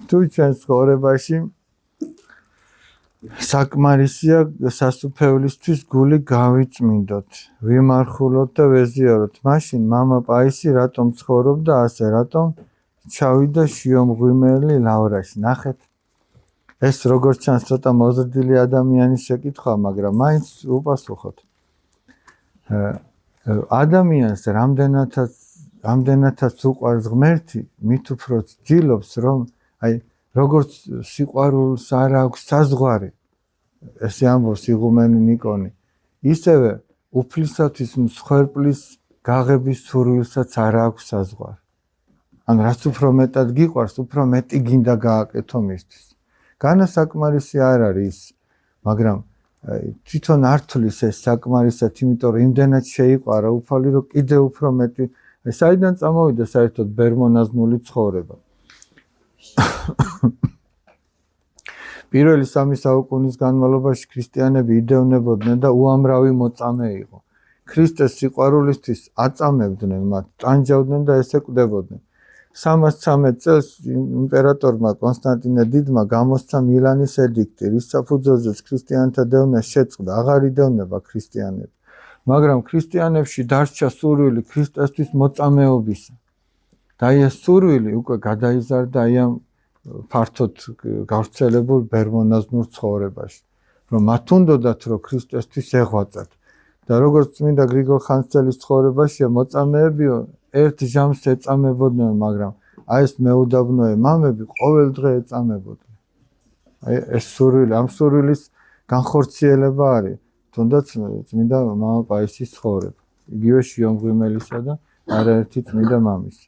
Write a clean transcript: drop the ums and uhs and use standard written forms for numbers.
თუ ჩვენს ცხოვრებაში საკმარისია სასუფევლისთვის გული გავიწმინდოთ, ვიმარხულოთ და ვეზიაროთ. მაშინ მამა პაისი რატომ ცხოვრობდა ასე, რატომ ჩავიდა შიომღვიმელი ლავრაში. ნახეთ, ეს როგორც ჩანს ცოტა მოზრდილი ადამიანის შეკითხვა, მაგრამ მაინც უპასუხოთ. ადამიანს რამდენადაც უყვარს ღმერთი, მით უფრო ცდილობს, რომ აი როგორც სიყვარულს არ აქვს საზღვარი, ესე ამბობს იღუმენი ნიკონი, ისევე უფლისათვის მსხვერპლის გაღების სურვილსაც არ აქვს საზღვარი. ან რაც უფრო მეტად გიყვარს, უფრო მეტი გინდა გააკეთო მისთვის. განასაკმარისი არ არის, მაგრამ თვითონ არ თulis ეს საკმარისად, იმიტომ რომ იმდენად შეიყვარა უფალი, რომ კიდევ უფრო მეტი, საიდან წამოვიდა საერთოდ ბერმონაზნული ცხოვრება. პირველი 3 საუკუნის განმავლობაში ქრისტიანები იდევნებოდნენ და უამრავი მოწამე იყო. ქრისტეს სიყვარულისთვის აწამებდნენ მათ, ტანჯავდნენ და ესეკვდებოდნენ. 313 წელს იმპერატორმა კონსტანტინე დიდმა გამოსცა მილანის ედიქტი, რის საფუძველზეც ქრისტიანთა დევნა შეწყდა, აღარ იდევნება ქრისტიანები. მაგრამ ქრისტიანებში დარჩა სურვილი ქრისტესთვის მოწამეობისა. და ეს სურვილი უკვე გადაიზარდა ამ ფართოდ გავრცელებულ ბერმონაზნურ ცხოვრებაში, რომ მათ უნდათ რომ ქრისტესთვის ეღვაწათ. და როგორც წმინდა გრიგოლ ხანძთელის ცხოვრებაშია მოწამეებიო ერთ ჟამს ეწამებოდნენ, მაგრამ აი ეს მეუდაბნოე მამები ყოველ დღე ეწამებოდნენ. აი ეს სურვილი, ამ სურვილის განხორციელება არის თუნდაც წმინდა მამა პაისის ცხოვრება. იგივე შიომღვიმელისა და არაერთი წმინდა მამის.